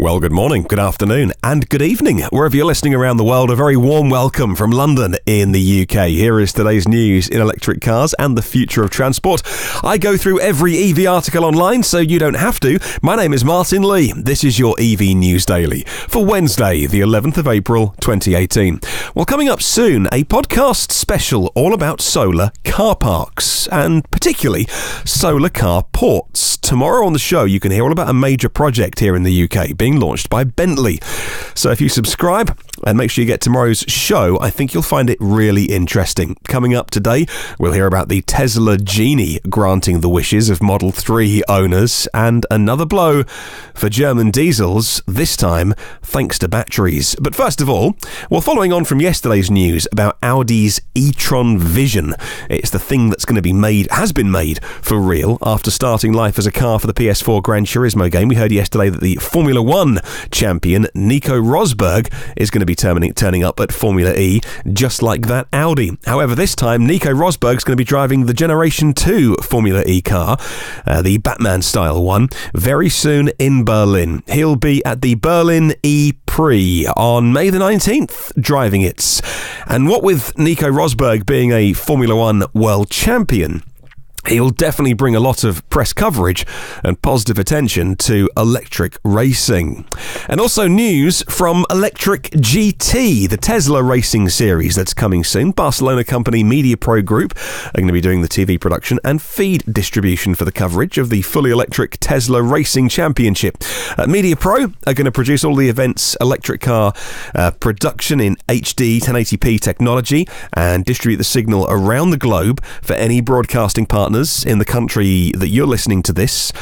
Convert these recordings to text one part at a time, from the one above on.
Well, good morning, good afternoon, and good evening. Wherever you're listening around the world, a very warm welcome from London in the UK. Here is today's news in electric cars and the future of transport. I go through every EV article online, so you don't have to. My name is Martin Lee. This is your EV News Daily for Wednesday, the 11th of April, 2018. Well, coming up soon, a podcast special all about solar car parks, and particularly solar car ports. Tomorrow on the show, you can hear all about a major project here in the UK being launched by Bentley. So if you subscribe and make sure you get tomorrow's show, I think you'll find it really interesting. Coming up today, we'll hear about the Tesla Genie granting the wishes of Model 3 owners, and another blow for German diesels, this time thanks to batteries. But first of all, well, following on from yesterday's news about Audi's e-tron Vision, it's the thing that's going to be made, has been made for real after starting life as a car for the PS4 Gran Turismo game. We heard yesterday that the Formula One champion Nico Rosberg is going to be turning up at Formula E, just like that Audi. However, this time Nico Rosberg's going to be driving the Generation 2 Formula E car, the Batman-style one, very soon in Berlin. He'll be at the Berlin E-Prix on May the 19th, driving it. And what with Nico Rosberg being a Formula One world champion, he'll definitely bring a lot of press coverage and positive attention to electric racing. And also news from Electric GT, the Tesla racing series that's coming soon. Barcelona company Media Pro Group are going to be doing the TV production and feed distribution for the coverage of the fully electric Tesla Racing Championship. Media Pro are going to produce all the event's electric car production in HD 1080p technology and distribute the signal around the globe for any broadcasting partners in the country that you're listening to this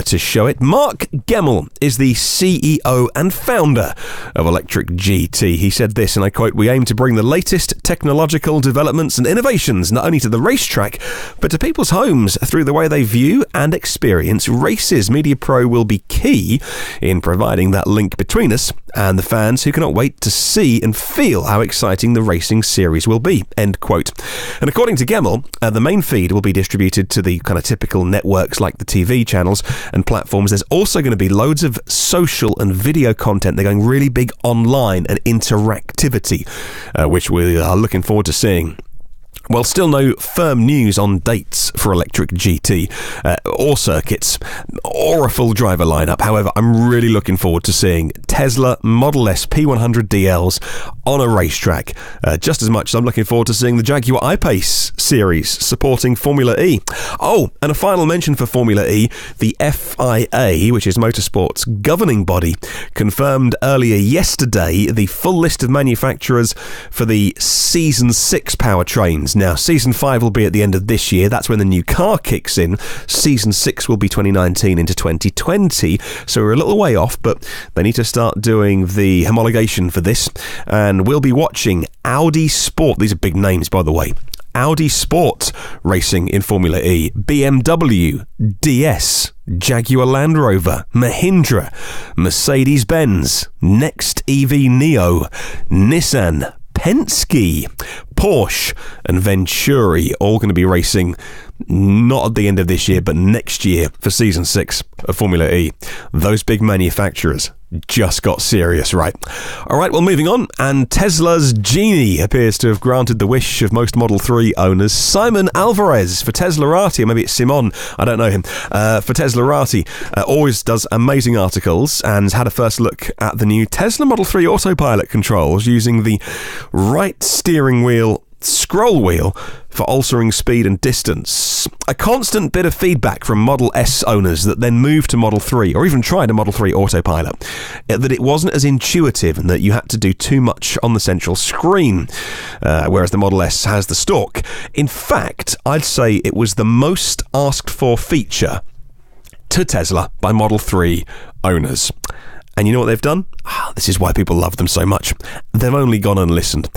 to show it. Mark Gemmell is the CEO and founder of Electric GT. He said this, and I quote, "We aim to bring the latest technological developments and innovations not only to the racetrack, but to people's homes through the way they view and experience races. Media Pro will be key in providing that link between us and the fans who cannot wait to see and feel how exciting the racing series will be," end quote. And according to Gemmell, the main feed will be distributed to the kind of typical networks like the TV channels and platforms. There's also going to be loads of social and video content. They're going really big online and interactivity, which we are looking forward to seeing. Well, still no firm news on dates for Electric GT or circuits or a full driver lineup. However, I'm really looking forward to seeing Tesla Model S P100 DLs on a racetrack, just as much as I'm looking forward to seeing the Jaguar I-Pace series supporting Formula E. Oh, and a final mention for Formula E, the FIA, which is motorsport's governing body, confirmed earlier yesterday the full list of manufacturers for the Season 6 powertrains. Now, Season 5 will be at the end of this year. That's when the new car kicks in. Season 6 will be 2019 into 2020. So we're a little way off, but they need to start doing the homologation for this. And we'll be watching Audi Sport. These are big names, by the way. Audi Sport racing in Formula E. BMW, DS, Jaguar Land Rover, Mahindra, Mercedes-Benz, Next EV Neo, Nissan, Penske, Porsche and Venturi, all going to be racing not at the end of this year but next year for Season 6 of Formula E. Those big manufacturers just got serious, right? Alright, well, moving on, and Tesla's Genie appears to have granted the wish of most Model 3 owners. Simon Alvarez for Teslarati, or maybe it's Simon, I don't know him, for Teslarati, always does amazing articles and had a first look at the new Tesla Model 3 Autopilot controls using the right steering wheel scroll wheel for altering speed and distance. A constant bit of feedback from Model S owners that then moved to Model 3 or even tried a Model 3 Autopilot, that it wasn't as intuitive and that you had to do too much on the central screen, whereas the Model S has the stalk. In fact, I'd say it was the most asked for feature to Tesla by Model 3 owners. And you know what they've done? This is why people love them so much. They've only gone and listened.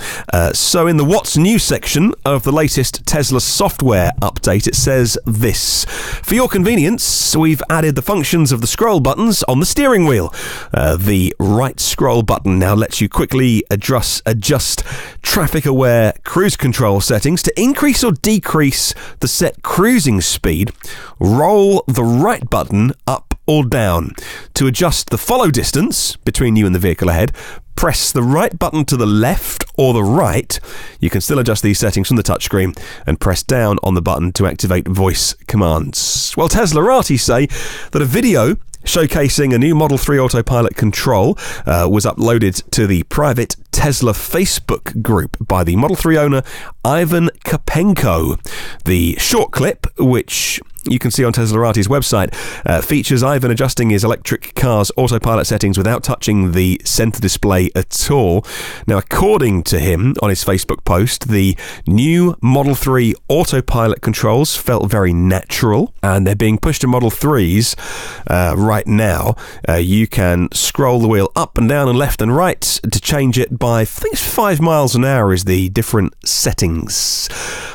So in the What's New section of the latest Tesla software update, it says this: for your convenience, we've added the functions of the scroll buttons on the steering wheel. The right scroll button now lets you quickly adjust traffic-aware cruise control settings to increase or decrease the set cruising speed. Roll the right button up or down. To adjust the follow distance between you and the vehicle ahead, press the right button to the left or the right. You can still adjust these settings from the touchscreen and press down on the button to activate voice commands. Well, Teslarati say that a video showcasing a new Model 3 Autopilot control was uploaded to the private Tesla Facebook group by the Model 3 owner Ivan Karpenko. The short clip, which you can see on Teslarati's website, features Ivan adjusting his electric car's autopilot settings without touching the center display at all. Now, according to him on his Facebook post, the new Model 3 autopilot controls felt very natural, and they're being pushed to Model 3s right now. You can scroll the wheel up and down and left and right to change it by, I think it's 5 miles an hour is the different settings.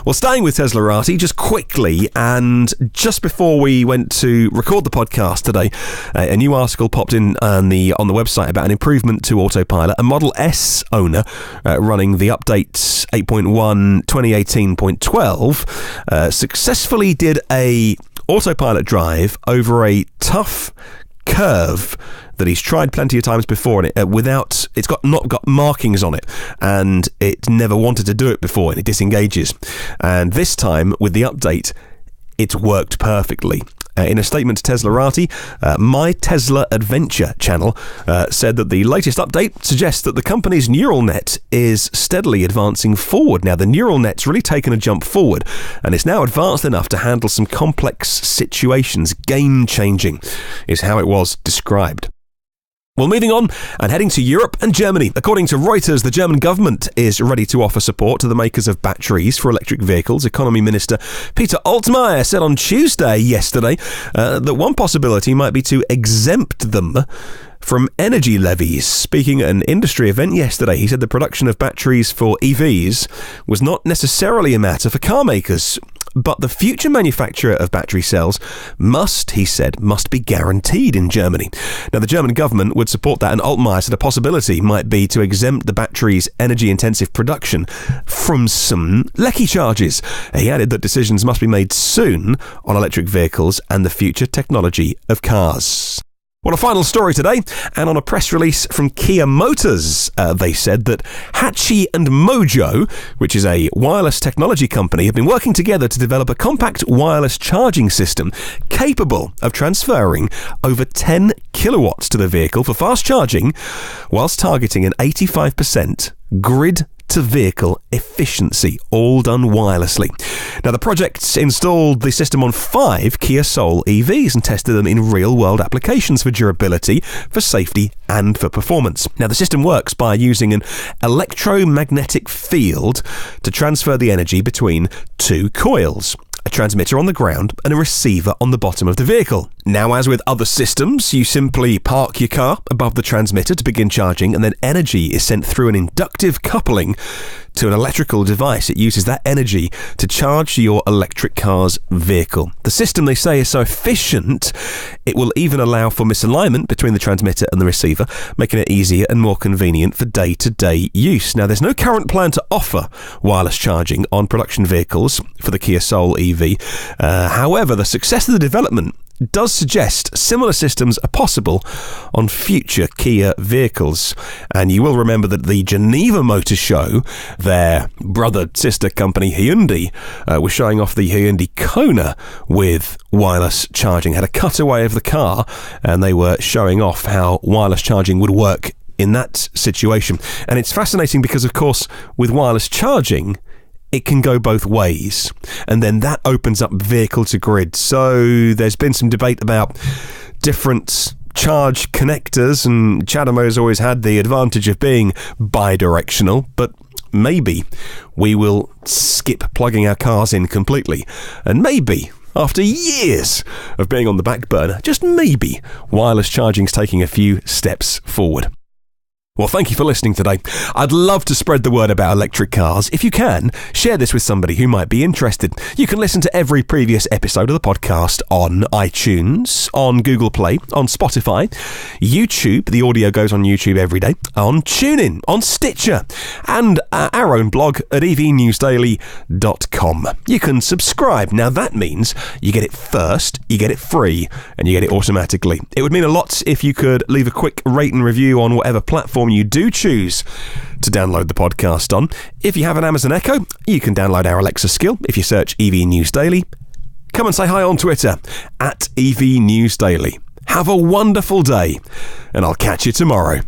Well, staying with Teslarati, just quickly, and just before we went to record the podcast today, a new article popped in on the website about an improvement to Autopilot. A Model S owner running the update 8.1 2018.12 successfully did a Autopilot drive over a tough curve that he's tried plenty of times before, and it's not got markings on it, and it never wanted to do it before, and it disengages. And this time with the update, it's worked perfectly. In a statement to Teslarati, My Tesla Adventure channel said that the latest update suggests that the company's neural net is steadily advancing forward. Now, the neural net's really taken a jump forward, and it's now advanced enough to handle some complex situations. Game-changing is how it was described. Well, moving on and heading to Europe and Germany. According to Reuters, the German government is ready to offer support to the makers of batteries for electric vehicles. Economy Minister Peter Altmaier said on yesterday, that one possibility might be to exempt them from energy levies. Speaking at an industry event yesterday, he said the production of batteries for EVs was not necessarily a matter for car makers, but the future manufacturer of battery cells must be guaranteed in Germany. Now, the German government would support that, and Altmaier said a possibility might be to exempt the battery's energy-intensive production from some lecky charges. He added that decisions must be made soon on electric vehicles and the future technology of cars. Well, a final story today, and on a press release from Kia Motors, they said that Hachi and Mojo, which is a wireless technology company, have been working together to develop a compact wireless charging system capable of transferring over 10 kilowatts to the vehicle for fast charging, whilst targeting an 85% grid-to-vehicle efficiency, all done wirelessly. Now, the project installed the system on 5 Kia Soul EVs and tested them in real-world applications for durability, for safety, and for performance. Now, the system works by using an electromagnetic field to transfer the energy between 2 coils, a transmitter on the ground and a receiver on the bottom of the vehicle. Now, as with other systems, you simply park your car above the transmitter to begin charging, and then energy is sent through an inductive coupling to an electrical device. It uses that energy to charge your electric car's vehicle. The system, they say, is so efficient, it will even allow for misalignment between the transmitter and the receiver, making it easier and more convenient for day-to-day use. Now, there's no current plan to offer wireless charging on production vehicles for the Kia Soul EV. However, the success of the development does suggest similar systems are possible on future Kia vehicles. And you will remember that the Geneva Motor Show, their brother-sister company Hyundai, was showing off the Hyundai Kona with wireless charging. Had a cutaway of the car, and they were showing off how wireless charging would work in that situation. And it's fascinating because, of course, with wireless charging, it can go both ways, and then that opens up vehicle to grid. So there's been some debate about different charge connectors, and CHAdeMO's always had the advantage of being bi-directional, but maybe we will skip plugging our cars in completely, and maybe after years of being on the back burner, just maybe wireless charging's taking a few steps forward. Well, thank you for listening today. I'd love to spread the word about electric cars. If you can, share this with somebody who might be interested. You can listen to every previous episode of the podcast on iTunes, on Google Play, on Spotify, YouTube. The audio goes on YouTube every day, on TuneIn, on Stitcher, and our own blog at evnewsdaily.com. You can subscribe. Now, that means you get it first, you get it free, and you get it automatically. It would mean a lot if you could leave a quick rate and review on whatever platform you do choose to download the podcast on. If you have an Amazon Echo, you can download our Alexa skill if you search EV News Daily. Come and say hi on Twitter at EV News Daily. Have a wonderful day, and I'll catch you tomorrow.